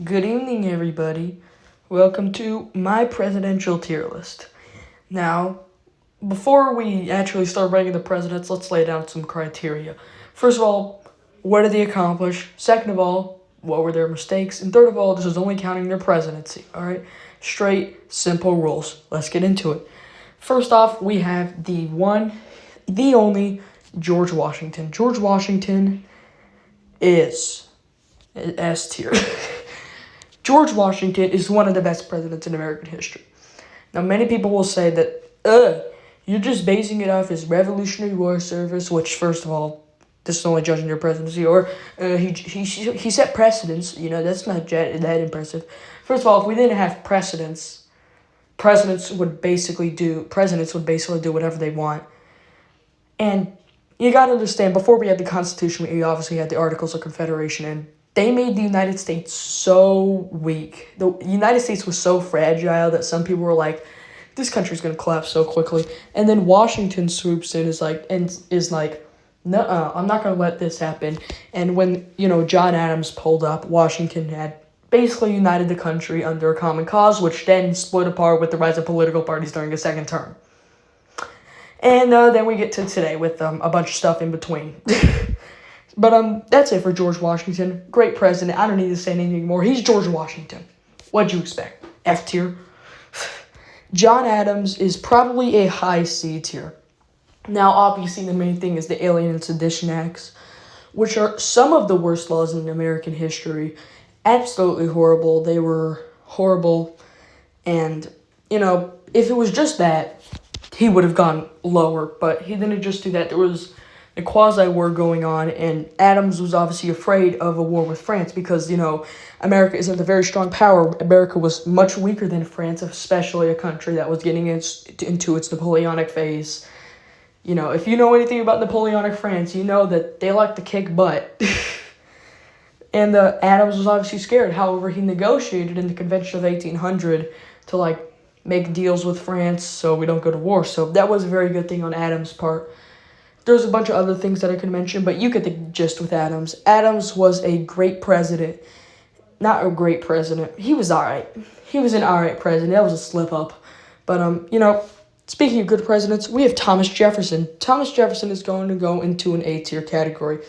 Good evening, everybody. Welcome to my presidential tier list. Now, before we actually start ranking the presidents, let's lay down some criteria. First of all, what did they accomplish? Second of all, what were their mistakes? And third of all, this is only counting their presidency, all right? Straight, simple rules. Let's get into it. First off, we have the one, the only George Washington. George Washington is S tier. George Washington is one of the best presidents in American history. Now, many people will say that, you're just basing it off his Revolutionary War service, which, first of all, this is only judging your presidency, or he set precedents. That's not that impressive. First of all, if we didn't have precedents, presidents would basically do whatever they want. And you got to understand, before we had the Constitution, we obviously had the Articles of Confederation, and they made the United States so weak. The United States was so fragile that some people were like, this country's going to collapse so quickly. And then Washington swoops in is like, no, I'm not going to let this happen. And when, John Adams pulled up, Washington had basically united the country under a common cause, which then split apart with the rise of political parties during his second term. And then we get to today with a bunch of stuff in between. But that's it for George Washington. Great president. I don't need to say anything more. He's George Washington. What'd you expect? F tier. John Adams is probably a high C tier. Now, obviously, the main thing is the Alien and Sedition Acts, which are some of the worst laws in American history. Absolutely horrible. They were horrible. And, if it was just that, he would have gone lower. But he didn't just do that. There was a quasi-war going on, and Adams was obviously afraid of a war with France because, America isn't a very strong power. America was much weaker than France, especially a country that was getting into its Napoleonic phase. If you know anything about Napoleonic France, you know that they like to kick butt. And Adams was obviously scared. However, he negotiated in the Convention of 1800 to, make deals with France so we don't go to war. So that was a very good thing on Adams' part. There's a bunch of other things that I could mention, but you get the gist with Adams. Adams was a great president. Not a great president. He was alright. He was an alright president. That was a slip up. But, speaking of good presidents, we have Thomas Jefferson. Thomas Jefferson is going to go into an A-tier category.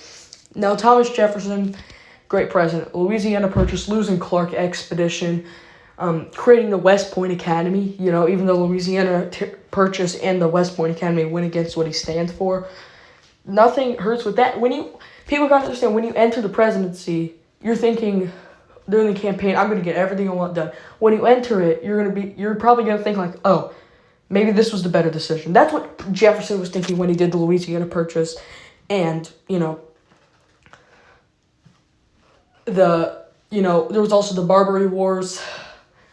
Now, Thomas Jefferson, great president. Louisiana Purchase, losing Clark Expedition, creating the West Point Academy. Even though Louisiana Purchase and the West Point Academy went against what he stands for, nothing hurts with that. People got to understand, when you enter the presidency, you're thinking during the campaign, I'm going to get everything I want done. When you enter it, you're probably going to think oh, maybe this was the better decision. That's what Jefferson was thinking when he did the Louisiana Purchase, and there was also the Barbary Wars.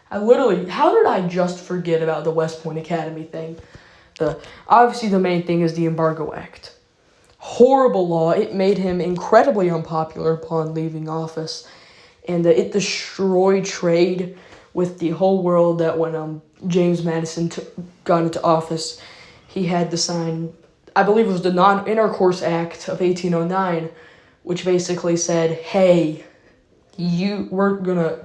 How did I just forget about the West Point Academy thing? Obviously, the main thing is the Embargo Act. Horrible law. It made him incredibly unpopular upon leaving office. And it destroyed trade with the whole world. That when James Madison got into office, he had to sign, I believe it was the Non-Intercourse Act of 1809, which basically said, hey, we're going to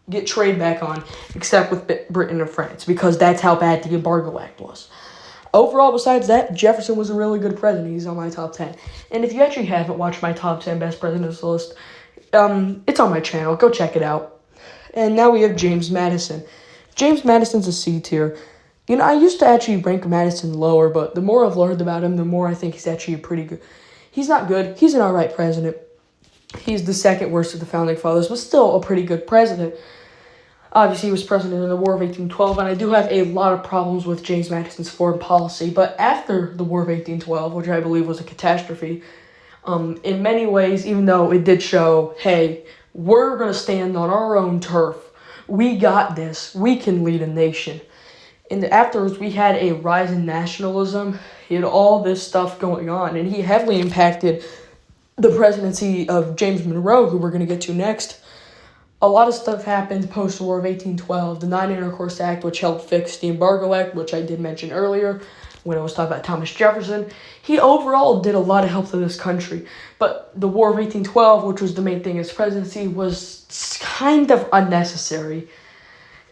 get trade back on, except with Britain and France, because that's how bad the Embargo Act was. Overall, besides that, Jefferson was a really good president. He's on my top 10. And if you actually haven't watched my top 10 best presidents list, it's on my channel. Go check it out. And now we have James Madison. James Madison's a C tier. I used to actually rank Madison lower, but the more I've learned about him, the more I think he's actually pretty good. He's not good. He's an alright president. He's the second worst of the Founding Fathers, but still a pretty good president. Obviously, he was president in the War of 1812, and I do have a lot of problems with James Madison's foreign policy. But after the War of 1812, which I believe was a catastrophe, in many ways, even though it did show, hey, we're going to stand on our own turf. We got this. We can lead a nation. And afterwards, we had a rise in nationalism. He had all this stuff going on, and he heavily impacted the presidency of James Monroe, who we're going to get to next. A lot of stuff happened post-war of 1812. The Non-Intercourse Act, which helped fix the Embargo Act, which I did mention earlier when I was talking about Thomas Jefferson. He overall did a lot of help to this country. But the War of 1812, which was the main thing in his presidency, was kind of unnecessary.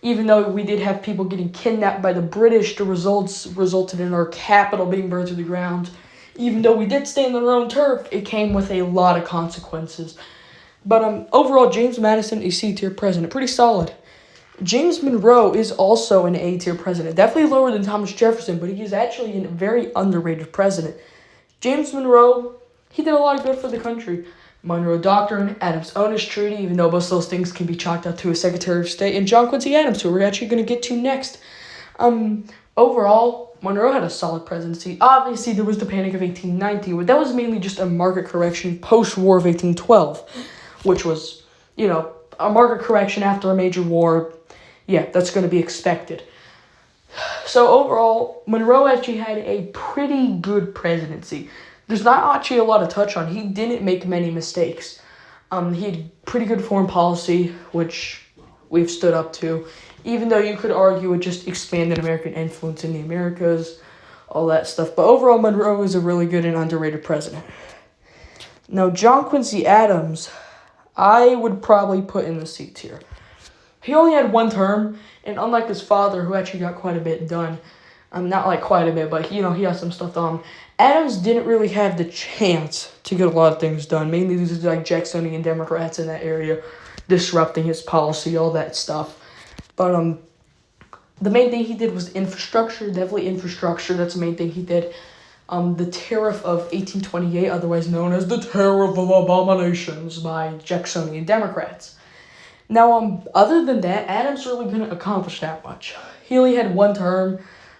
Even though we did have people getting kidnapped by the British, the results resulted in our capital being burned to the ground. Even though we did stand on our own turf, it came with a lot of consequences. But overall, James Madison, a C-tier president, pretty solid. James Monroe is also an A-tier president, definitely lower than Thomas Jefferson, but he is actually a very underrated president. James Monroe, he did a lot of good for the country. Monroe Doctrine, Adams Onis Treaty, even though most of those things can be chalked out to a Secretary of State, and John Quincy Adams, who we're actually going to get to next. Overall, Monroe had a solid presidency. Obviously, there was the Panic of 1890, but that was mainly just a market correction post-war of 1812, which was, a market correction after a major war. Yeah, that's going to be expected. So overall, Monroe actually had a pretty good presidency. There's not actually a lot to touch on. He didn't make many mistakes. He had pretty good foreign policy, which we've stood up to, even though you could argue it just expanded American influence in the Americas, all that stuff. But overall, Monroe is a really good and underrated president. Now, John Quincy Adams, I would probably put in the C tier. He only had one term, and unlike his father, who actually got quite a bit done, not like quite a bit, but he has some stuff done. Adams didn't really have the chance to get a lot of things done, mainly due to like Jacksonian Democrats in that area disrupting his policy, all that stuff. But the main thing he did was infrastructure, definitely infrastructure. That's the main thing he did. The Tariff of 1828, otherwise known as the Tariff of Abominations by Jacksonian Democrats. Now, other than that, Adams really didn't accomplish that much. He only had one term,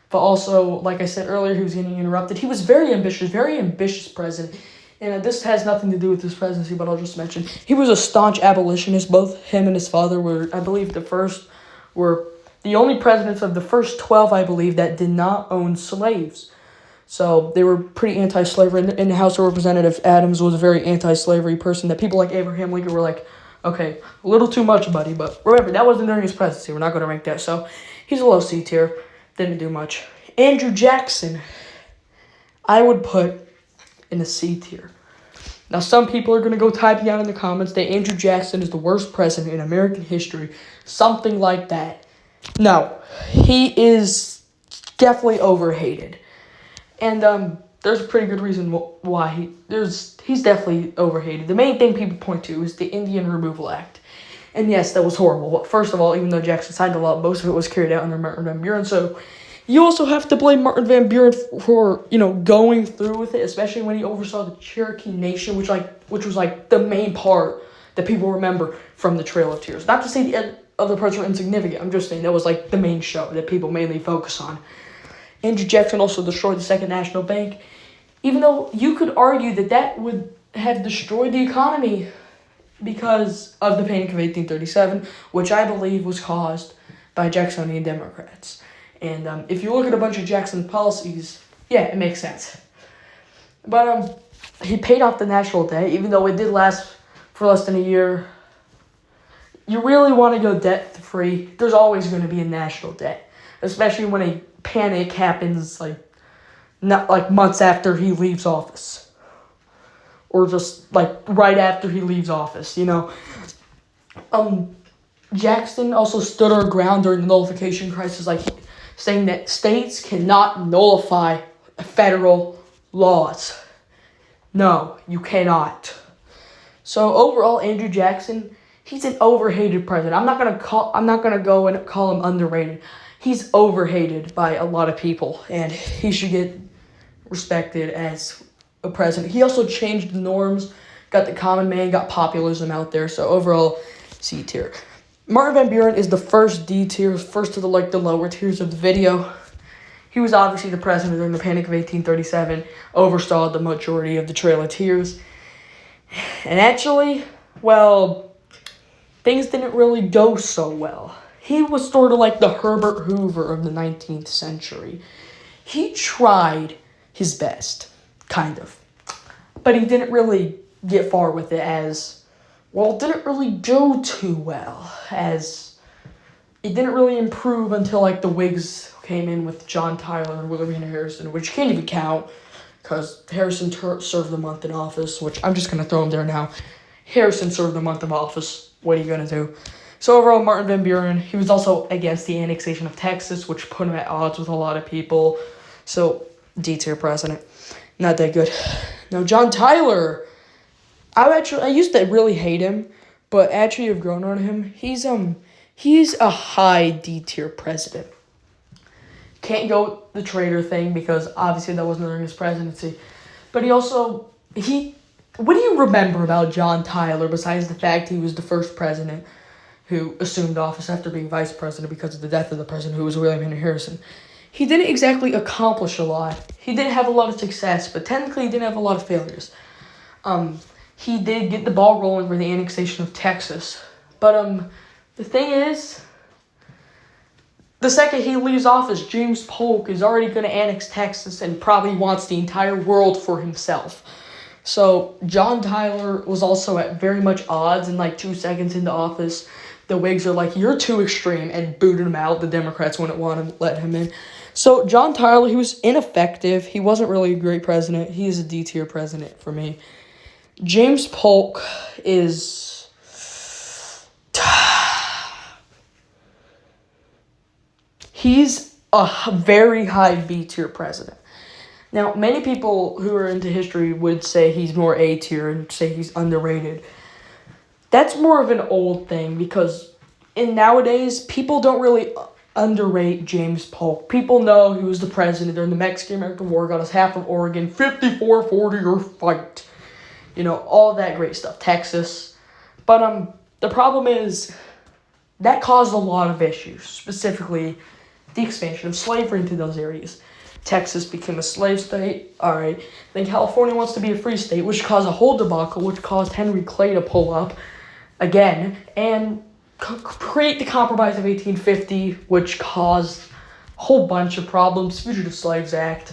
but also, like I said earlier, he was getting interrupted. He was very ambitious president. And this has nothing to do with his presidency, but I'll just mention. He was a staunch abolitionist. Both him and his father were, I believe, the only presidents of the first 12, I believe, that did not own slaves. So they were pretty anti-slavery. In the House of Representatives, Adams was a very anti-slavery person that people like Abraham Lincoln were like, okay, a little too much, buddy. But remember, that wasn't during his presidency. We're not going to rank that. So he's a low C tier. Didn't do much. Andrew Jackson, I would put in a C tier. Now, some people are going to go typing out in the comments that Andrew Jackson is the worst president in American history. Something like that. No, he is definitely overhated. And there's a pretty good reason why he's definitely overhated. The main thing people point to is the Indian Removal Act. And yes, that was horrible. First of all, even though Jackson signed a law, most of it was carried out under Martin Van Buren. So you also have to blame Martin Van Buren for going through with it, especially when he oversaw the Cherokee Nation, which was the main part that people remember from the Trail of Tears. Not to say the other parts were insignificant. I'm just saying that was the main show that people mainly focus on. Andrew Jackson also destroyed the Second National Bank, even though you could argue that would have destroyed the economy because of the Panic of 1837, which I believe was caused by Jacksonian Democrats. And if you look at a bunch of Jackson's policies, yeah, it makes sense. But he paid off the national debt, even though it did last for less than a year. You really want to go debt-free, there's always going to be a national debt, especially when a panic happens not months after he leaves office, or just right after he leaves office. Jackson also stood our ground during the nullification crisis, saying that states cannot nullify federal laws. No, you cannot. So overall, Andrew Jackson, he's an overhated president. I'm not gonna go and call him underrated. He's overhated by a lot of people, and he should get respected as a president. He also changed the norms, got the common man, got populism out there. So overall, C tier. Martin Van Buren is the first D tier, first to the lower tiers of the video. He was obviously the president during the Panic of 1837, oversaw the majority of the Trail of Tears. And actually, things didn't really go so well. He was sort of like the Herbert Hoover of the 19th century. He tried his best, kind of. But he didn't really get far with it it didn't really go too well, as it didn't really improve until the Whigs came in with John Tyler and William Henry Harrison, which can't even count because Harrison served a month in office, which I'm just going to throw him there now. Harrison served a month of office. what are you going to do? So overall, Martin Van Buren, he was also against the annexation of Texas, which put him at odds with a lot of people. So, D-tier president. Not that good. Now, John Tyler, I used to really hate him, but actually I've grown on him. He's a high D-tier president. Can't go the traitor thing because obviously that wasn't during his presidency. But what do you remember about John Tyler besides the fact he was the first president who assumed office after being vice president because of the death of the president, who was William Henry Harrison? He didn't exactly accomplish a lot. He didn't have a lot of success, but technically he didn't have a lot of failures. He did get the ball rolling with the annexation of Texas. But the thing is, the second he leaves office, James Polk is already going to annex Texas and probably wants the entire world for himself. So John Tyler was also at very much odds, and like 2 seconds into office, the Whigs are like, you're too extreme, and booted him out. The Democrats wouldn't want to let him in. So John Tyler, he was ineffective. He wasn't really a great president. He is a D-tier president for me. James Polk is... He's a very high B-tier president. Now, many people who are into history would say he's more A-tier and say he's underrated. That's more of an old thing because nowadays, people don't really underrate James Polk. People know he was the president during the Mexican-American War, got us half of Oregon, 54-40 or fight. All that great stuff, Texas. But the problem is that caused a lot of issues, specifically the expansion of slavery into those areas. Texas became a slave state. All right. Then California wants to be a free state, which caused a whole debacle, which caused Henry Clay to pull up again and create the Compromise of 1850, which caused a whole bunch of problems. Fugitive Slaves Act.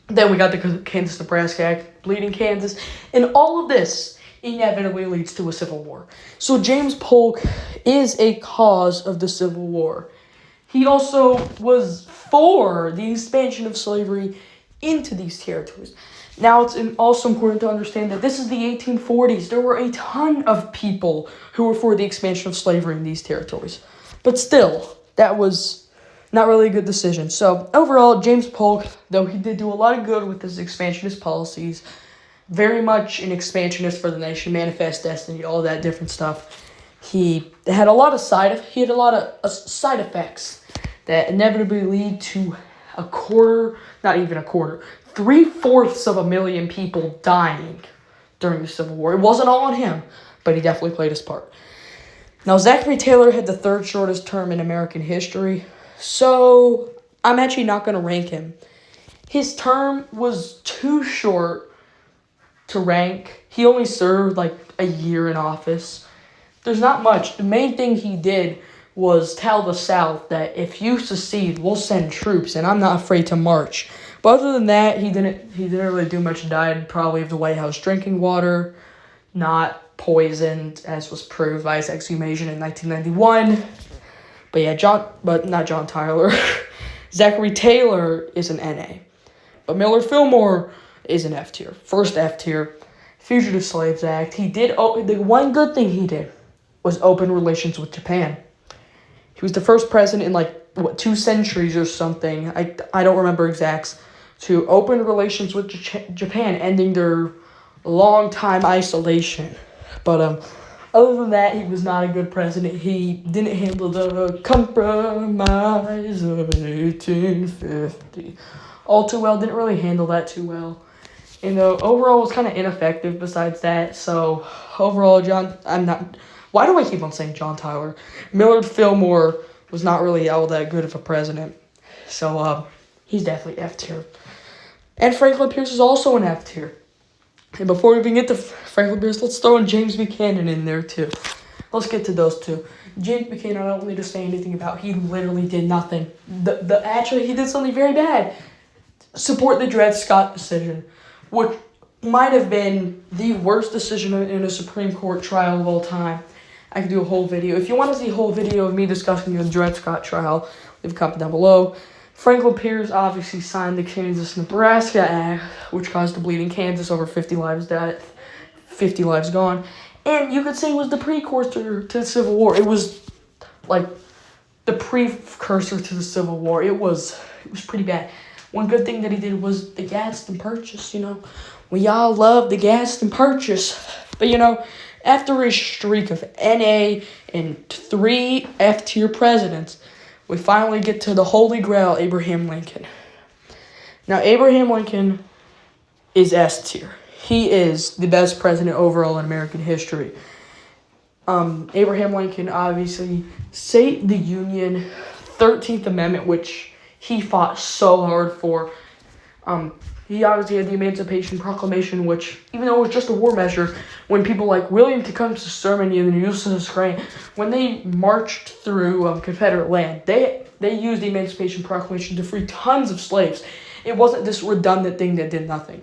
Then we got the Kansas-Nebraska Act, Bleeding Kansas. And all of this inevitably leads to a civil war. So James Polk is a cause of the Civil War. He also was for the expansion of slavery into these territories. Now, it's also important to understand that this is the 1840s. There were a ton of people who were for the expansion of slavery in these territories. But still, that was not really a good decision. So, overall, James Polk, though he did do a lot of good with his expansionist policies, very much an expansionist for the nation, manifest destiny, all that different stuff. He had a lot of side effects that inevitably lead to 3/4 of a million people dying during the Civil War. It wasn't all on him, but he definitely played his part. Now, Zachary Taylor had the third shortest term in American history, so I'm actually not going to rank him. His term was too short to rank. He only served like a year in office. There's not much. The main thing he did was tell the South that if you secede, we'll send troops, and I'm not afraid to march. But other than that, he didn't really do much. Died probably of the White House drinking water, not poisoned, as was proved by his exhumation in 1991. But yeah, not John Tyler. Zachary Taylor is an NA. But Millard Fillmore is an F tier. First F tier. Fugitive Slaves Act. The one good thing he did was open relations with Japan. He was the first president in 2 centuries or something. I don't remember exacts. To open relations with Japan, ending their long-time isolation. But other than that, he was not a good president. He didn't handle the Compromise of 1850 all too well. Didn't really handle that too well. And overall was kind of ineffective besides that. So overall, why do I keep on saying John Tyler? Millard Fillmore was not really all that good of a president. So he's definitely F tier. And Franklin Pierce is also an F tier. And before we even get to Franklin Pierce, let's throw in James Buchanan in there too. Let's get to those two. James Buchanan, I don't need to say anything about. He literally did nothing. Actually, he did something very bad. Support the Dred Scott decision, which might have been the worst decision in a Supreme Court trial of all time. I could do a whole video. If you want to see a whole video of me discussing the Dred Scott trial, leave a comment down below. Franklin Pierce obviously signed the Kansas-Nebraska Act, which caused the Bleeding Kansas, over 50 lives gone. And you could say it was the precursor to the Civil War. It was like the precursor to the Civil War. It was pretty bad. One good thing that he did was the Gadsden Purchase, We all love the Gadsden Purchase. But, after a streak of NA and 3 F-tier presidents, we finally get to the Holy Grail, Abraham Lincoln. Now, Abraham Lincoln is S-tier. He is the best president overall in American history. Abraham Lincoln obviously saved the Union, 13th Amendment, which he fought so hard for. He obviously had the Emancipation Proclamation, which, even though it was just a war measure, when people like William Tecumseh Sherman and Ulysses Grant, when they marched through Confederate land, they used the Emancipation Proclamation to free tons of slaves. It wasn't this redundant thing that did nothing.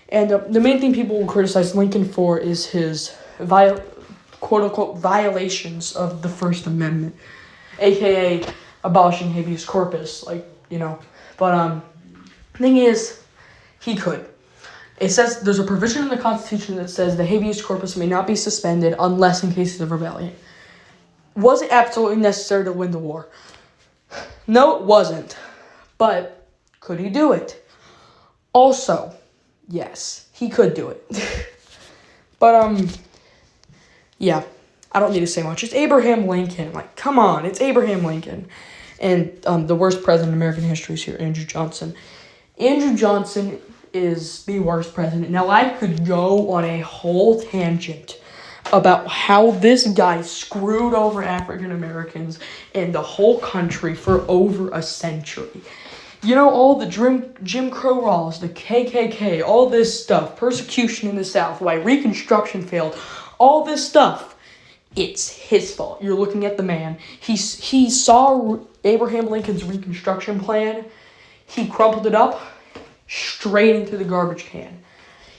And the main thing people will criticize Lincoln for is his quote-unquote violations of the First Amendment, a.k.a. abolishing habeas corpus, But thing is, he could. It says there's a provision in the Constitution that says the habeas corpus may not be suspended unless in cases of rebellion. Was it absolutely necessary to win the war? No, it wasn't. But could he do it? Also, yes, he could do it. But, yeah, I don't need to say much. It's Abraham Lincoln. Come on, it's Abraham Lincoln. And the worst president in American history is here, Andrew Johnson. Andrew Johnson is the worst president. Now, I could go on a whole tangent about how this guy screwed over African Americans and the whole country for over a century. All the Jim Crow laws, the KKK, all this stuff, persecution in the South, why Reconstruction failed, all this stuff, it's his fault. You're looking at the man. He saw Abraham Lincoln's Reconstruction plan. He crumpled it up straight into the garbage can.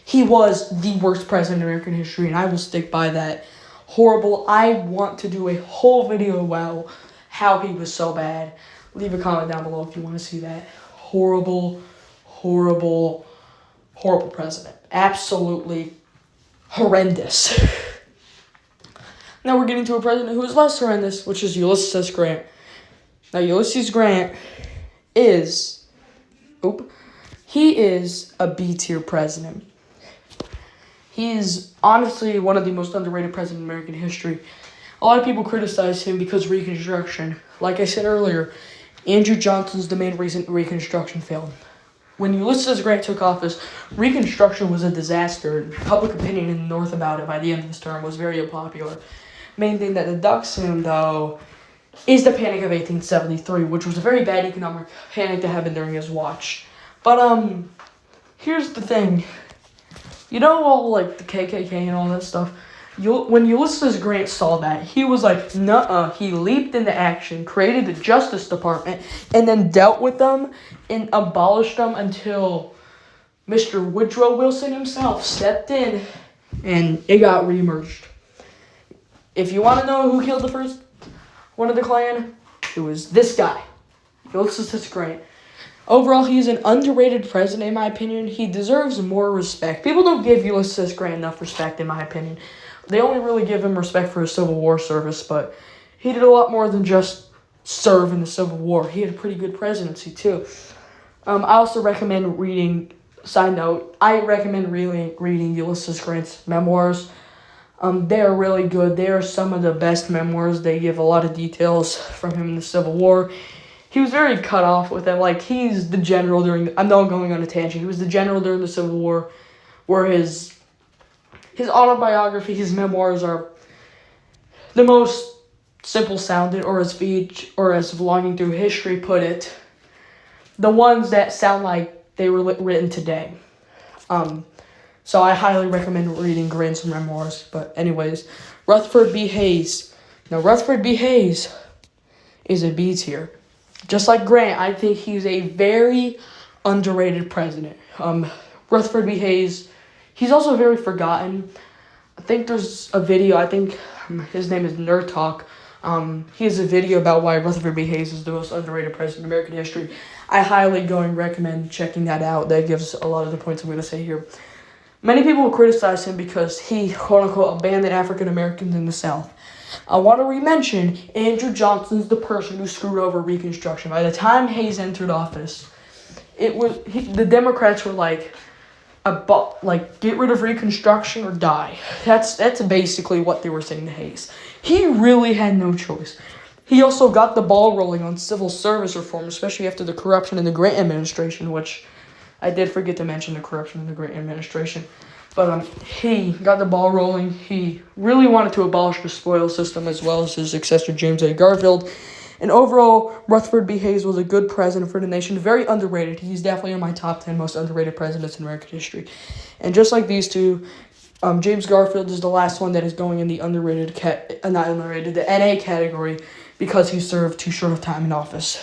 He was the worst president in American history, and I will stick by that. Horrible. I want to do a whole video about how he was so bad. Leave a comment down below if you want to see that. Horrible, horrible, horrible president. Absolutely horrendous. Now we're getting to a president who is less horrendous, which is Ulysses Grant. Now, Ulysses Grant is a B-tier president. He is honestly one of the most underrated presidents in American history. A lot of people criticize him because Reconstruction. Like I said earlier, Andrew Johnson's the main reason Reconstruction failed. When Ulysses Grant took office, Reconstruction was a disaster. Public opinion in the North about it by the end of his term was very unpopular. Main thing that deducts him, though, is the Panic of 1873, which was a very bad economic panic that happened during his watch. But, here's the thing. All, the KKK and all that stuff? When Ulysses Grant saw that, he was like, nuh-uh. He leaped into action, created the Justice Department, and then dealt with them and abolished them until Mr. Woodrow Wilson himself stepped in and it got reemerged. If you want to know who killed the first one of the Klan, it was this guy, Ulysses Grant. Overall, he's an underrated president, in my opinion. He deserves more respect. People don't give Ulysses Grant enough respect, in my opinion. They only really give him respect for his Civil War service, but he did a lot more than just serve in the Civil War. He had a pretty good presidency, too. I also recommend reading, side note, I recommend reading Ulysses Grant's memoirs. They are really good. They are some of the best memoirs. They give a lot of details from him in the Civil War. He was very cut off with them. He's the general I'm not going on a tangent. He was the general during the Civil War, where his autobiography, his memoirs are the most simple sounded, or as Vlogging Through History put it, the ones that sound like they were written today. So I highly recommend reading Grant's memoirs. But anyways, Rutherford B. Hayes. Now, Rutherford B. Hayes is a B tier. Just like Grant, I think he's a very underrated president. Rutherford B. Hayes, he's also very forgotten. I think there's a video, his name is Nerd Talk. He has a video about why Rutherford B. Hayes is the most underrated president in American history. I highly recommend checking that out. That gives a lot of the points I'm going to say here. Many people criticize him because he, quote unquote, abandoned African Americans in the South. I want to re-mention Andrew Johnson's the person who screwed over Reconstruction. By the time Hayes entered office, the Democrats were like, get rid of Reconstruction or die. That's basically what they were saying to Hayes. He really had no choice. He also got the ball rolling on civil service reform, especially after the corruption in the Grant administration, which I did forget to mention the corruption in the Grant administration. But he got the ball rolling. He really wanted to abolish the spoils system as well as his successor, James A. Garfield. And overall, Rutherford B. Hayes was a good president for the nation. Very underrated. He's definitely in my top 10 most underrated presidents in American history. And just like these two, James Garfield is the last one that is going in the the NA category because he served too short of time in office.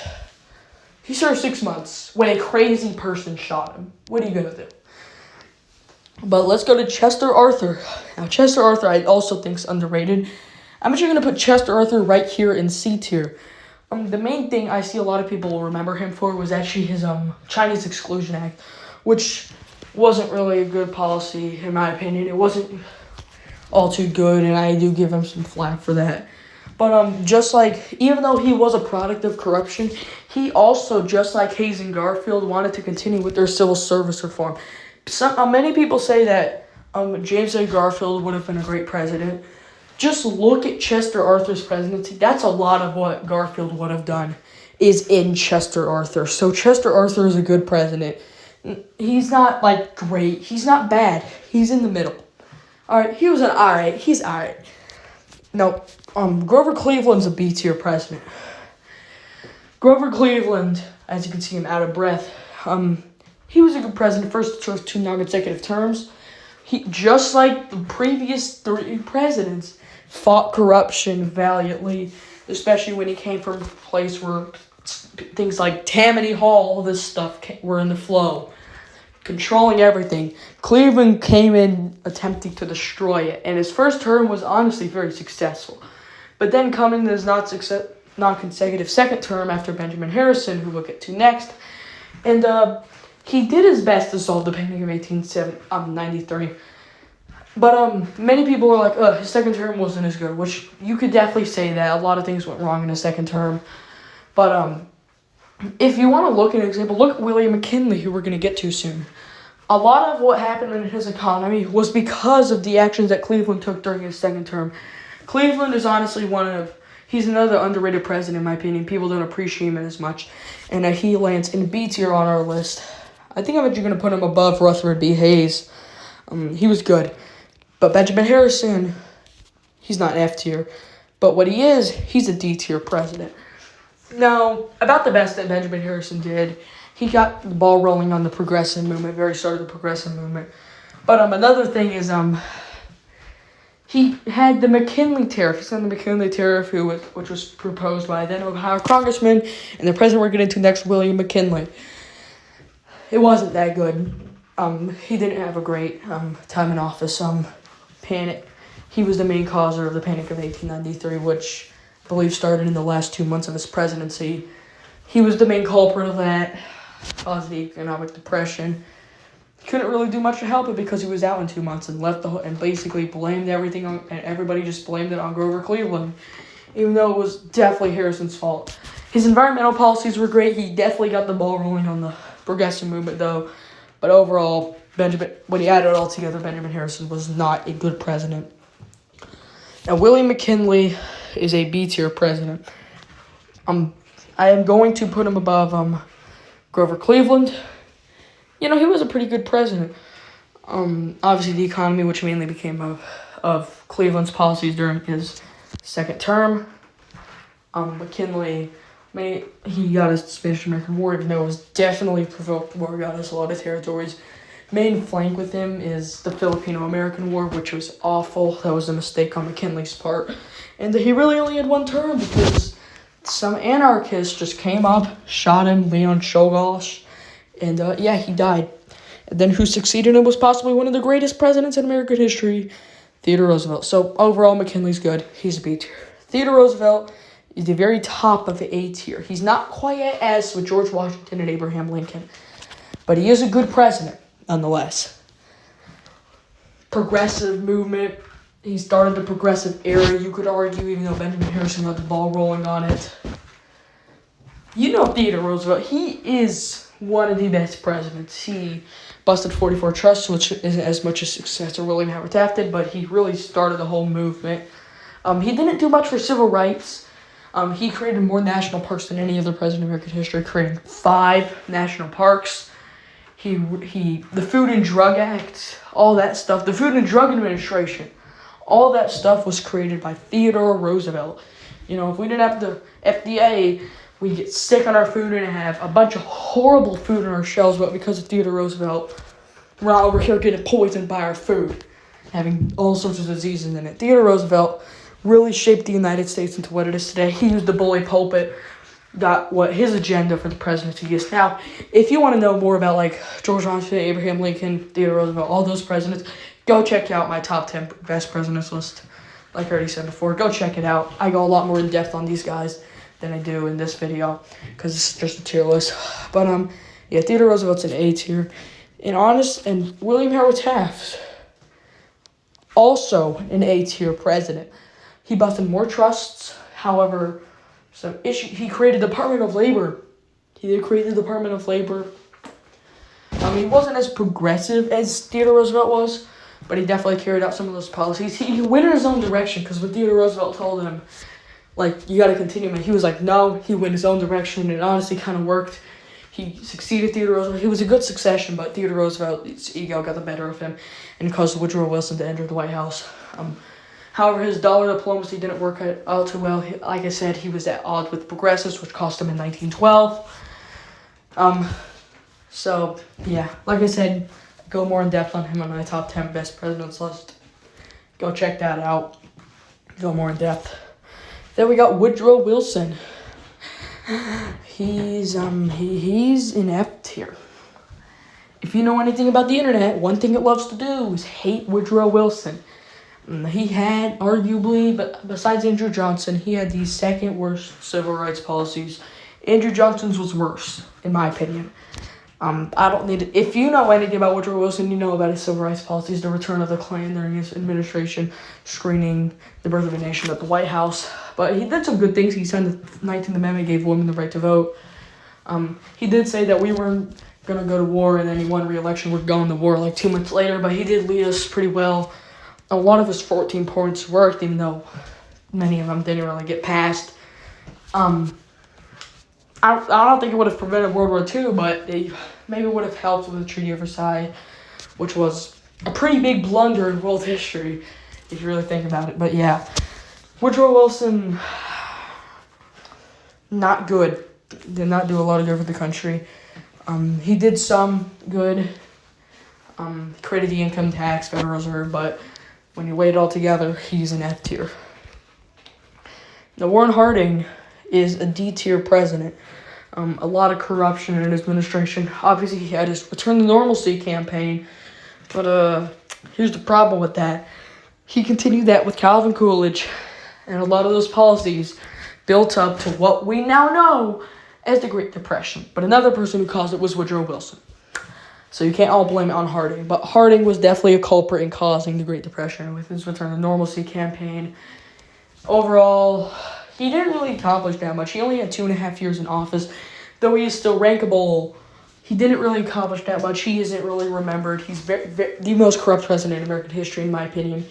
He served 6 months when a crazy person shot him. What are you going to do? But let's go to Chester Arthur. Now, Chester Arthur I also think is underrated. I'm actually going to put Chester Arthur right here in C tier. The main thing I see a lot of people will remember him for was actually his Chinese Exclusion Act, which wasn't really a good policy, in my opinion. It wasn't all too good, and I do give him some flack for that. But just like, even though he was a product of corruption, he also, just like Hayes and Garfield, wanted to continue with their civil service reform. Many people say that James A. Garfield would have been a great president. Just look at Chester Arthur's presidency. That's a lot of what Garfield would have done is in Chester Arthur. So Chester Arthur is a good president. He's not, great. He's not bad. He's in the middle. All right, he was an all right. He's all right. No, Grover Cleveland's a B-tier president. Grover Cleveland, as you can see him out of breath, he was a good president, first served 2 non-consecutive terms. He, just like the previous 3 presidents, fought corruption valiantly, especially when he came from a place where things like Tammany Hall, all this stuff were in the flow, controlling everything. Cleveland came in attempting to destroy it, and his first term was honestly very successful. But then coming his non-consecutive second term after Benjamin Harrison, who we'll get to next, and he did his best to solve the Panic of 1893. But many people are like, his second term wasn't as good, which you could definitely say that. A lot of things went wrong in his second term. But if you want to look at an example, look at William McKinley, who we're going to get to soon. A lot of what happened in his economy was because of the actions that Cleveland took during his second term. Cleveland is honestly he's another underrated president, in my opinion. People don't appreciate him as much. And he lands in B tier on our list. I think I'm actually going to put him above Rutherford B. Hayes. He was good. But Benjamin Harrison, he's not F tier. But what he is, he's a D tier president. Now, about the best that Benjamin Harrison did, he got the ball rolling on the progressive movement, very start of the progressive movement. But another thing is he had the McKinley Tariff. He signed the McKinley Tariff, which was proposed by then Ohio Congressman and the president we're getting to next, William McKinley. It wasn't that good. He didn't have a great time in office. Panic. He was the main causer of the Panic of 1893, which I believe started in the last 2 months of his presidency. He was the main culprit of that, caused the economic depression. He couldn't really do much to help it because he was out in 2 months and and basically blamed everything on, and everybody just blamed it on Grover Cleveland, even though it was definitely Harrison's fault. His environmental policies were great. He definitely got the ball rolling on the progressive movement, though. But overall, when he added it all together, Benjamin Harrison was not a good president. Now, William McKinley is a B-tier president. I am going to put him above Grover Cleveland. He was a pretty good president. Obviously, the economy, which mainly became of Cleveland's policies during his second term. McKinley, he got us the Spanish-American War, even though it was definitely provoked war, got us a lot of territories. Main flank with him is the Filipino-American War, which was awful. That was a mistake on McKinley's part. And he really only had 1 term because some anarchists just came up, shot him, Leon Czolgosz, and he died. And then who succeeded him was possibly one of the greatest presidents in American history, Theodore Roosevelt. So overall, McKinley's good. He's a B tier. Theodore Roosevelt is the very top of the A tier. He's not quite as with George Washington and Abraham Lincoln, but he is a good president nonetheless. progressive movement. He started the progressive era, you could argue, even though Benjamin Harrison got the ball rolling on it. You know Theodore Roosevelt, he is one of the best presidents. He busted 44 trusts, which isn't as much a success as William Howard Taft did, but he really started the whole movement. He didn't do much for civil rights. He created more national parks than any other president in American history, creating 5 national parks. The Food and Drug Act, all that stuff, the Food and Drug Administration, all that stuff was created by Theodore Roosevelt. You know, if we didn't have the FDA, we'd get sick on our food and have a bunch of horrible food on our shelves, but because of Theodore Roosevelt, we're not over here getting poisoned by our food, having all sorts of diseases in it. Theodore Roosevelt really shaped the United States into what it is today. He used the bully pulpit, got what his agenda for the presidency is. Now, if you want to know more about like George Washington, Abraham Lincoln, Theodore Roosevelt, all those presidents, go check out my top 10 best presidents list. Like I already said before, go check it out. I go a lot more in depth on these guys than I do in this video because it's just a tier list. But yeah, Theodore Roosevelt's an A tier. And William Howard Taft, also an A tier president. He busted more trusts. However, he created the Department of Labor. He did create the Department of Labor. He wasn't as progressive as Theodore Roosevelt was, but he definitely carried out some of those policies. He went in his own direction because when Theodore Roosevelt told him, like, you got to continue, man, he was like, no, he went his own direction, and it honestly kind of worked. He succeeded Theodore Roosevelt. He was a good succession, but Theodore Roosevelt's ego got the better of him and caused Woodrow Wilson to enter the White House. However, his dollar diplomacy didn't work out too well. Like I said, he was at odds with progressives, which cost him in 1912. So, yeah, like I said, go more in depth on him on my top 10 best presidents list. Go check that out. Go more in depth. Then we got Woodrow Wilson. He's in F tier. If you know anything about the internet, one thing it loves to do is hate Woodrow Wilson. He had, arguably, but besides Andrew Johnson, he had the second worst civil rights policies. Andrew Johnson's was worse, in my opinion. If you know anything about Woodrow Wilson, you know about his civil rights policies, the return of the Klan during his administration, screening the birth of a nation at the White House. But he did some good things. He signed the 19th Amendment, gave women the right to vote. He did say that we weren't going to go to war, and then he won re-election. We're going to war like 2 months later, but he did lead us pretty well. A lot of his 14 points worked, even though many of them didn't really get passed. I don't think it would have prevented World War II, but it maybe would have helped with the Treaty of Versailles, which was a pretty big blunder in world history, if you really think about it. But yeah, Woodrow Wilson, not good. Did not do a lot of good for the country. He did some good. Created the income tax, Federal Reserve, but when you weigh it all together, he's an F tier. Now, Warren Harding is a D tier president. A lot of corruption in his administration. Obviously, he had his Return to Normalcy campaign, but here's the problem with that. He continued that with Calvin Coolidge, and a lot of those policies built up to what we now know as the Great Depression. But another person who caused it was Woodrow Wilson. So you can't all blame it on Harding. But Harding was definitely a culprit in causing the Great Depression with his Return to Normalcy campaign. Overall, he didn't really accomplish that much. He only had 2.5 years in office. Though he is still rankable, he didn't really accomplish that much. He isn't really remembered. He's the most corrupt president in American history, in my opinion.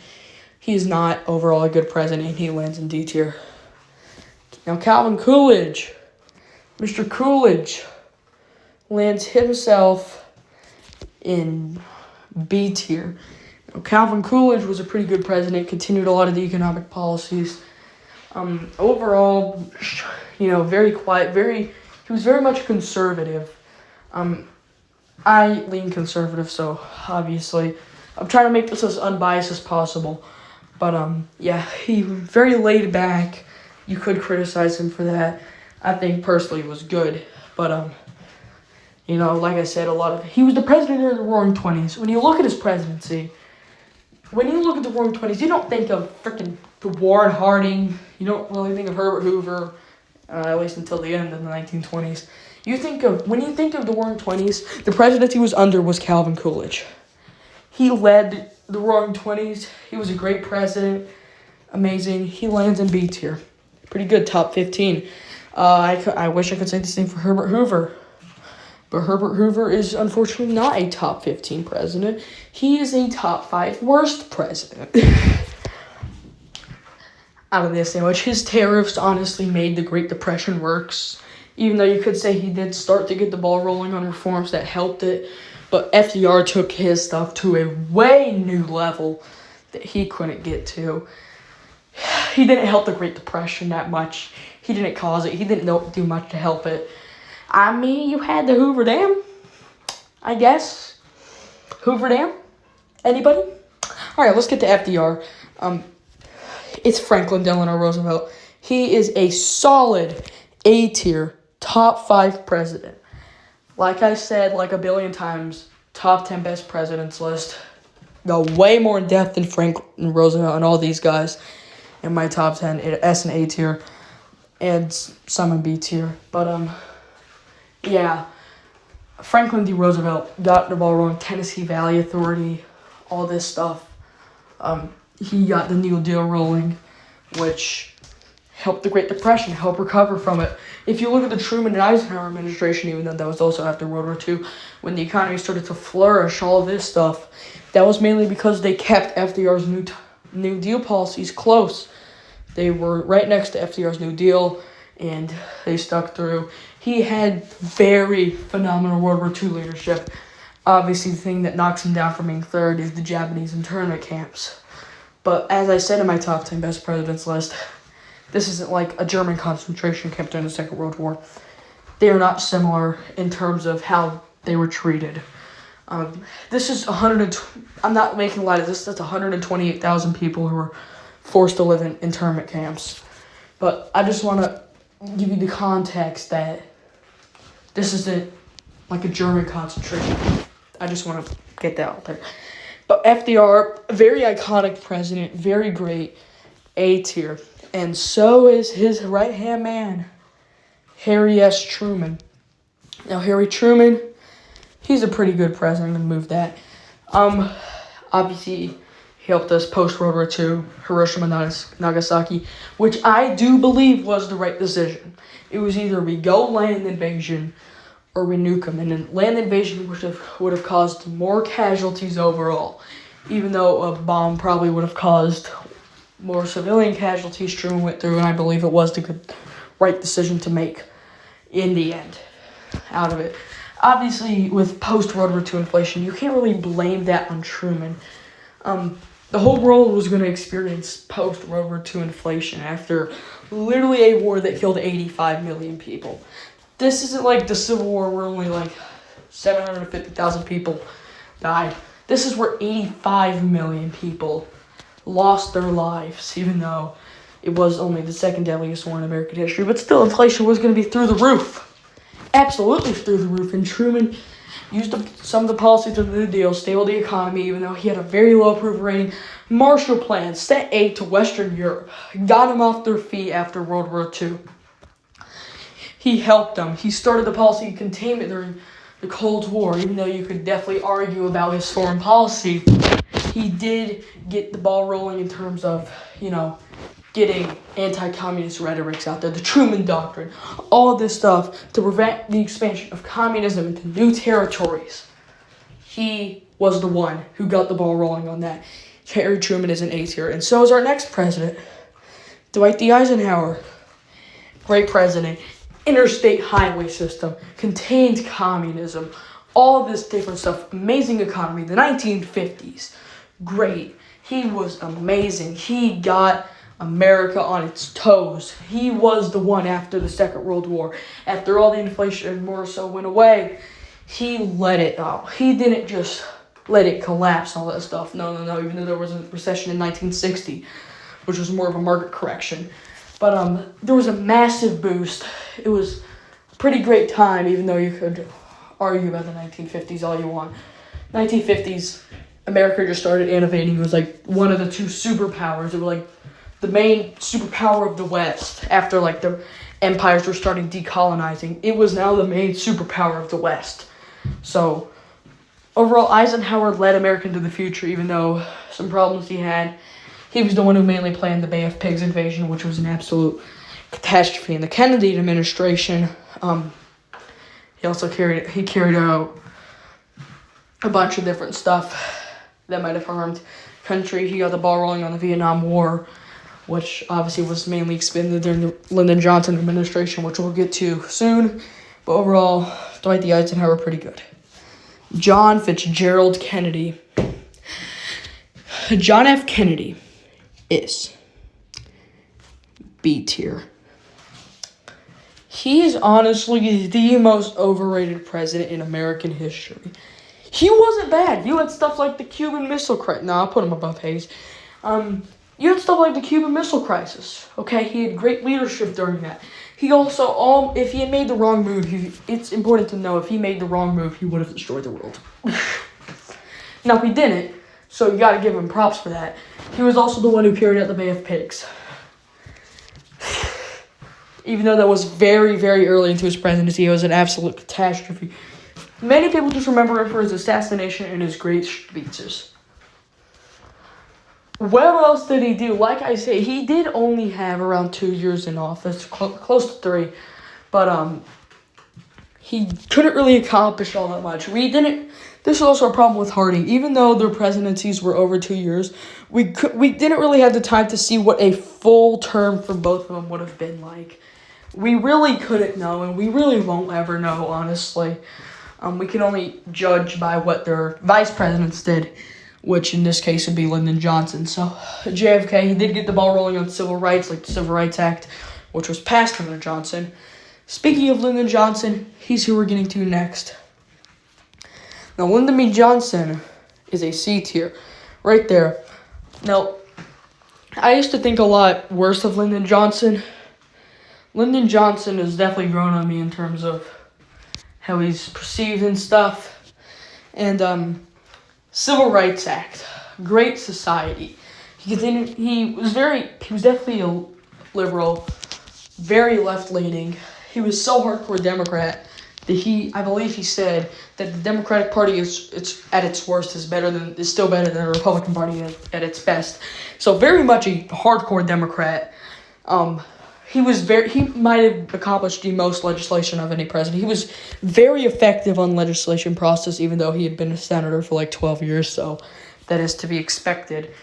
He is not overall a good president. He lands in D tier. Now, Calvin Coolidge. Mr. Coolidge lands himself in B tier. Calvin Coolidge was a pretty good president, continued a lot of the economic policies. Overall, very quiet, he was very much conservative. I lean conservative, so obviously I'm trying to make this as unbiased as possible. But yeah, he was very laid back. You could criticize him for that. I think personally it was good, but like I said, he was the president during the Roaring '20s. When you look at his presidency, you don't think of freaking Warren Harding. You don't really think of Herbert Hoover, at least until the end of the 1920s. When you think of the Roaring '20s, the president he was under was Calvin Coolidge. He led the Roaring Twenties. He was a great president. Amazing. He lands in B tier. Pretty good, top 15. I wish I could say the same for Herbert Hoover. But Herbert Hoover is unfortunately not a top 15 president. He is a top 5 worst president. Out of this sandwich, his tariffs honestly made the Great Depression worse. Even though you could say he did start to get the ball rolling on reforms that helped it. But FDR took his stuff to a way new level that he couldn't get to. He didn't help the Great Depression that much. He didn't cause it. He didn't do much to help it. I mean, you had the Hoover Dam, I guess. Hoover Dam? Anybody? All right, let's get to FDR. It's Franklin Delano Roosevelt. He is a solid A tier, top 5 president. Like I said, like a billion times, top 10 best presidents list. Go way more in depth than Franklin Roosevelt and all these guys in my top 10, S and A tier, and some in B tier. But, yeah, Franklin D. Roosevelt got the ball rolling, Tennessee Valley Authority, all this stuff. He got the New Deal rolling, which helped the Great Depression, helped recover from it. If you look at the Truman and Eisenhower administration, even though that was also after World War II, when the economy started to flourish, all of this stuff, that was mainly because they kept FDR's New Deal policies close. They were right next to FDR's New Deal, and they stuck through. He had very phenomenal World War II leadership. Obviously, the thing that knocks him down from being third is the Japanese internment camps. But as I said in my top 10 best presidents list, this isn't like a German concentration camp during the Second World War. They are not similar in terms of how they were treated. This is I'm not making light of this. That's 128,000 people who were forced to live in internment camps. But I just want to give you the context that this isn't like a German concentration camp. I just want to get that out there. But FDR, very iconic president, very great, A tier. And so is his right-hand man, Harry S. Truman. Now, Harry Truman, he's a pretty good president to move that. Obviously, he helped us post-World War II, Hiroshima, Nagasaki, which I do believe was the right decision. It was either we go land invasion or we nuke them. And then land invasion would have caused more casualties overall. Even though a bomb probably would have caused more civilian casualties, Truman went through, and I believe it was the right decision to make in the end out of it. Obviously, with post-World War II inflation, you can't really blame that on Truman. The whole world was going to experience post-World War II inflation after literally a war that killed 85 million people. This isn't like the Civil War where only like 750,000 people died. This is where 85 million people lost their lives, even though it was only the second deadliest war in American history. But still, inflation was going to be through the roof. Absolutely through the roof. And Truman used some of the policies of the New Deal, stable the economy, even though he had a very low approval rating. Marshall Plan, sent aid to Western Europe, got them off their feet after World War II. He helped them. He started the policy of containment during the Cold War, even though you could definitely argue about his foreign policy. He did get the ball rolling in terms of, getting anti-communist rhetorics out there, the Truman Doctrine, all this stuff to prevent the expansion of communism into new territories. He was the one who got the ball rolling on that. Harry Truman is an A tier, and so is our next president, Dwight D. Eisenhower. Great president. Interstate highway system, contained communism, all of this different stuff. Amazing economy. The 1950s. Great. He was amazing. He got America on its toes. He was the one after the Second World War. After all the inflation more so went away, he let it out. He didn't just let it collapse and all that stuff. No. Even though there was a recession in 1960, which was more of a market correction. But there was a massive boost. It was a pretty great time, even though you could argue about the 1950s all you want. 1950s, America just started innovating. It was like one of the two superpowers. It was like the main superpower of the West. After like the empires were starting decolonizing, it was now the main superpower of the West. So overall, Eisenhower led America into the future, even though some problems he had. He was the one who mainly planned the Bay of Pigs invasion, which was an absolute catastrophe in the Kennedy administration. He also carried out a bunch of different stuff that might have harmed country. He got the ball rolling on the Vietnam War, which obviously was mainly expended during the Lyndon Johnson administration, which we'll get to soon. But overall, Dwight D. Eisenhower, pretty good. John Fitzgerald Kennedy. John F. Kennedy is B tier. He is honestly the most overrated president in American history. He wasn't bad. You had stuff like the Cuban Missile Crisis. No, I'll put him above Hayes. You had stuff like the Cuban Missile Crisis. Okay, he had great leadership during that. He also, if he had made the wrong move, it's important to know if he made the wrong move, he would have destroyed the world. Now, he didn't, so you got to give him props for that. He was also the one who carried out the Bay of Pigs. Even though that was very, very early into his presidency, it was an absolute catastrophe. Many people just remember him for his assassination and his great speeches. What else did he do? Like I say, he did only have around 2 years in office, close to 3. But he couldn't really accomplish all that much. This is also a problem with Harding. Even though their presidencies were over 2 years, we didn't really have the time to see what a full term for both of them would have been like. We really couldn't know, and we really won't ever know, honestly. We can only judge by what their vice presidents did, which in this case would be Lyndon Johnson. So JFK, he did get the ball rolling on civil rights, like the Civil Rights Act, which was passed under Johnson. Speaking of Lyndon Johnson, he's who we're getting to next. Now, Lyndon B. Johnson is a C tier, right there. Now, I used to think a lot worse of Lyndon Johnson. Lyndon Johnson has definitely grown on me in terms of how he's perceived and stuff. And Civil Rights Act, great society. He was definitely a liberal, very left-leaning. He was so hardcore Democrat that I believe he said that the Democratic Party it's at its worst is still better than the Republican Party at its best. So very much a hardcore Democrat. He might have accomplished the most legislation of any president. He was very effective on legislation process, even though he had been a senator for like 12 years, so that is to be expected.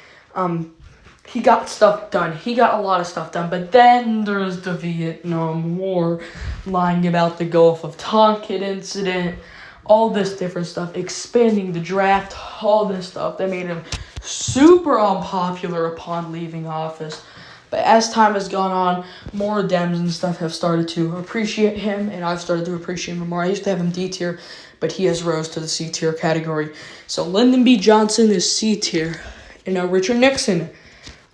He got stuff done. He got a lot of stuff done, but then there's the Vietnam War, lying about the Gulf of Tonkin incident, all this different stuff, expanding the draft, all this stuff that made him super unpopular upon leaving office. But as time has gone on, more Dems and stuff have started to appreciate him, and I've started to appreciate him more. I used to have him D tier, but he has rose to the C tier category. So Lyndon B. Johnson is C tier. And now Richard Nixon.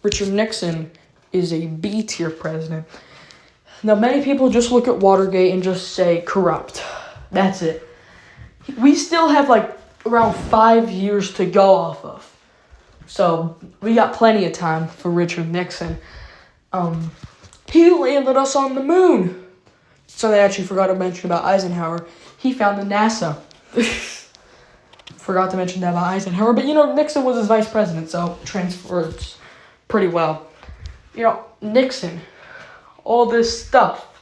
Richard Nixon is a B tier president. Now many people just look at Watergate and just say corrupt. That's it. We still have like around 5 years to go off of. So we got plenty of time for Richard Nixon. He landed us on the moon. So they actually forgot to mention about Eisenhower. He founded NASA. Forgot to mention that about Eisenhower. But, Nixon was his vice president, so transfers pretty well. Nixon, all this stuff.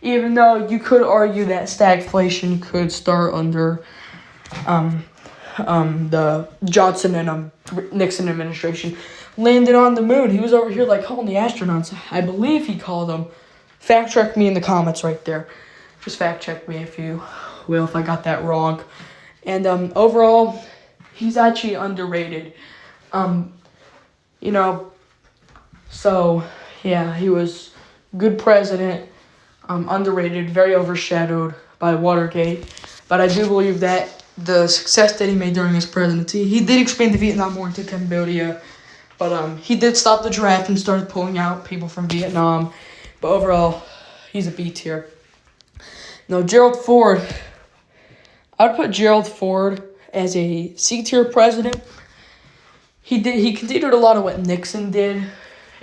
Even though you could argue that stagflation could start under the Johnson and Nixon administration, landed on the moon. He was over here like calling the astronauts. I believe he called them. Fact check me in the comments right there. Just fact check me if you will, if I got that wrong. And overall, he's actually underrated. So yeah, he was good president, underrated, very overshadowed by Watergate. But I do believe that the success that he made during his presidency, he did expand the Vietnam War into Cambodia, but he did stop the draft and started pulling out people from Vietnam. But overall, he's a B tier. Now, Gerald Ford. I would put Gerald Ford as a C tier president. He continued a lot of what Nixon did,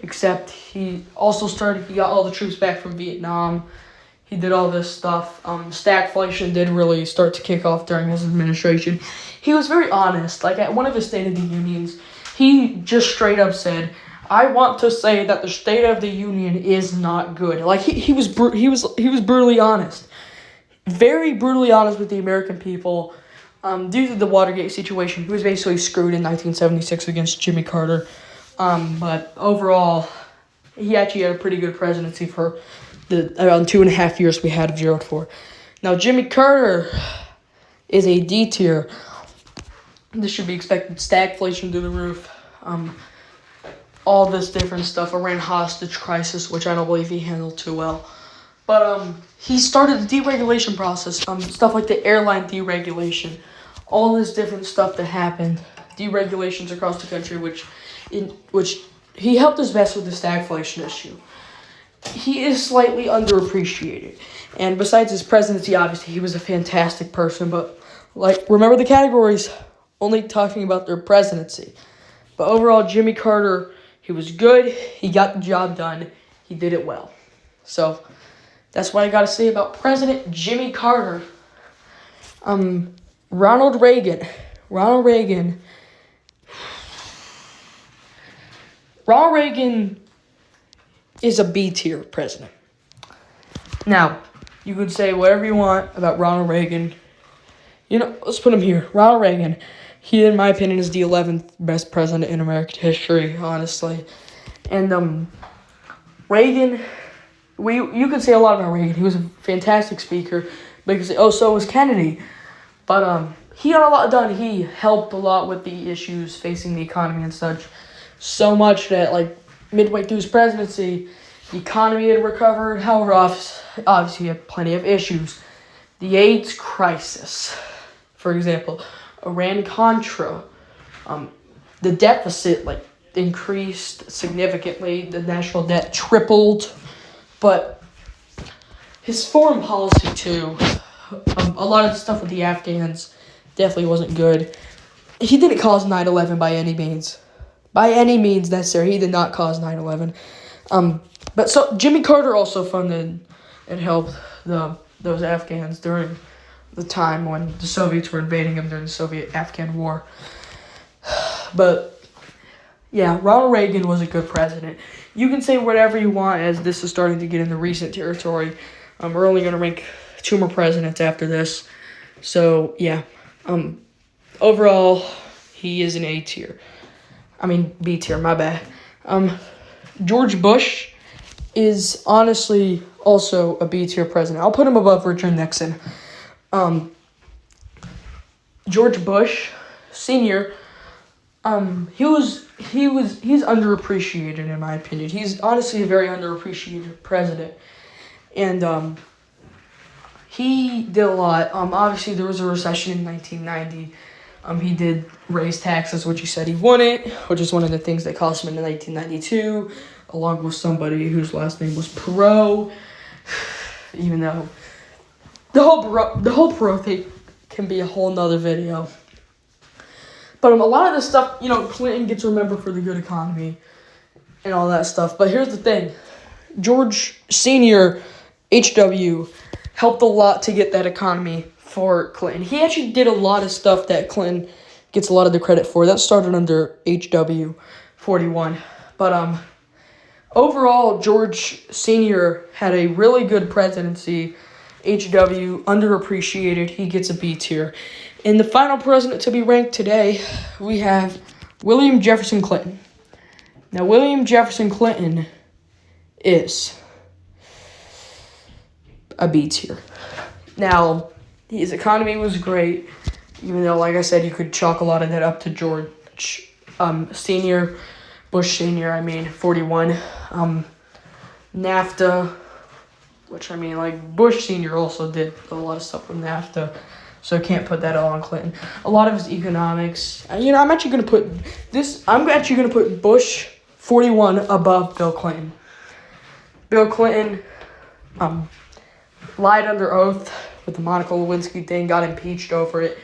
except he got all the troops back from Vietnam. He did all this stuff. Stagflation did really start to kick off during his administration. He was very honest. Like at one of his State of the Unions, he just straight up said, "I want to say that the State of the Union is not good." Like he was brutally honest, very brutally honest with the American people. Due to the Watergate situation, he was basically screwed in 1976 against Jimmy Carter. But overall, he actually had a pretty good presidency for the around 2.5 years we had Gerald Ford. Now, Jimmy Carter is a D tier. This should be expected. Stagflation through the roof. All this different stuff. Iran hostage crisis, which I don't believe he handled too well. But he started the deregulation process. Stuff like the airline deregulation. All this different stuff that happened. Deregulations across the country, which he helped us best with the stagflation issue. He is slightly underappreciated. And besides his presidency, obviously, he was a fantastic person. But, remember the categories. Only talking about their presidency. But overall, Jimmy Carter, he was good. He got the job done. He did it well. So, that's what I got to say about President Jimmy Carter. Ronald Reagan. Ronald Reagan is a B tier president. Now, you could say whatever you want about Ronald Reagan. Let's put him here. Ronald Reagan. He, in my opinion, is the 11th best president in American history, honestly. And Reagan, you could say a lot about Reagan. He was a fantastic speaker. Because so was Kennedy. But he got a lot done. He helped a lot with the issues facing the economy and such. So much that, midway through his presidency, the economy had recovered. However, obviously he had plenty of issues. The AIDS crisis, for example. Iran-Contra. The deficit, increased significantly. The national debt tripled. But his foreign policy, too. A lot of the stuff with the Afghans definitely wasn't good. He didn't cause 9/11 by any means. By any means necessary. He did not cause 9/11. But so Jimmy Carter also funded and helped those Afghans during the time when the Soviets were invading them during the Soviet-Afghan War. But, yeah, Ronald Reagan was a good president. You can say whatever you want as this is starting to get into recent territory. We're only going to rank 2 more presidents after this. So, yeah. Overall, he is an A tier. B tier, my bad. George Bush is honestly also a B tier president. I'll put him above Richard Nixon. George Bush Sr., he's underappreciated in my opinion. He's honestly a very underappreciated president. And he did a lot. Obviously there was a recession in 1990. He did raise taxes, which he said he wouldn't, which is one of the things that cost him in 1992, along with somebody whose last name was Perot. Even though the whole Perot thing can be a whole nother video. But a lot of this stuff, Clinton gets remembered for the good economy and all that stuff. But here's the thing. George Sr., H.W., helped a lot to get that economy for Clinton. He actually did a lot of stuff that Clinton gets a lot of the credit for. That started under H.W. 41. But overall, George Sr. had a really good presidency. H.W. underappreciated. He gets a B tier. And the final president to be ranked today, we have William Jefferson Clinton. Now, William Jefferson Clinton is a B tier. Now, his economy was great, even though, like I said, you could chalk a lot of that up to George Sr., Bush Sr., 41. NAFTA, which, Bush Sr. also did a lot of stuff with NAFTA, so I can't put that all on Clinton. A lot of his economics, I'm actually going to put Bush 41 above Bill Clinton. Bill Clinton lied under oath with the Monica Lewinsky thing, got impeached over it.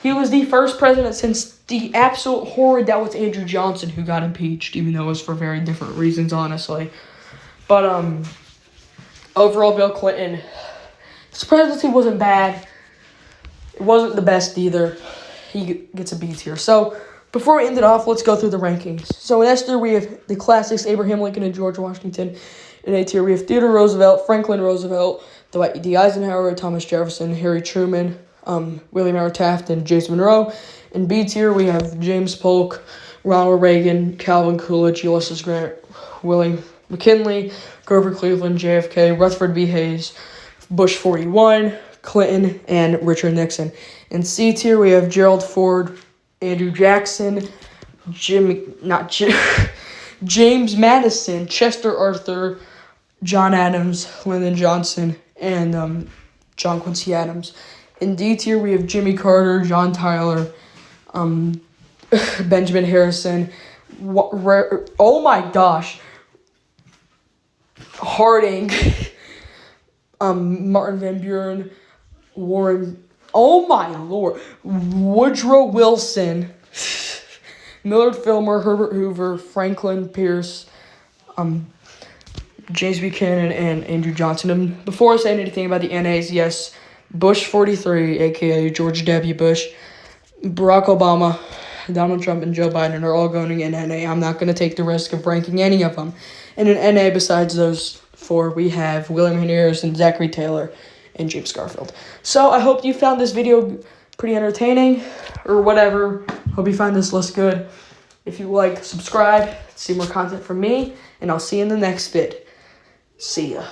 He was the first president since the absolute horror that was Andrew Johnson who got impeached, even though it was for very different reasons, honestly. But overall, Bill Clinton, his presidency wasn't bad. It wasn't the best either. He gets a B tier. So, before we end it off, let's go through the rankings. So in S tier, we have the classics, Abraham Lincoln and George Washington. In A tier, we have Theodore Roosevelt, Franklin Roosevelt, Dwight D. Eisenhower, Thomas Jefferson, Harry Truman, William R. Taft, and James Monroe. In B tier, we have James Polk, Ronald Reagan, Calvin Coolidge, Ulysses Grant, Willie McKinley, Grover Cleveland, JFK, Rutherford B. Hayes, Bush 41, Clinton, and Richard Nixon. In C tier, we have Gerald Ford, Andrew Jackson, James Madison, Chester Arthur, John Adams, Lyndon Johnson, and John Quincy Adams. In D tier, we have Jimmy Carter, John Tyler, Benjamin Harrison. Oh my gosh. Harding, Martin Van Buren, Warren. Oh my lord. Woodrow Wilson, Millard Fillmore, Herbert Hoover, Franklin Pierce, James Buchanan, and Andrew Johnson. And before I say anything about the NAs, yes, Bush 43, aka George W. Bush, Barack Obama, Donald Trump, and Joe Biden are all going in NA. I'm not going to take the risk of ranking any of them. And in NA, besides those four, we have William Henry Harrison, Zachary Taylor, and James Garfield. So I hope you found this video pretty entertaining, or whatever. Hope you find this list good. If you like, subscribe, see more content from me, and I'll see you in the next vid. See ya.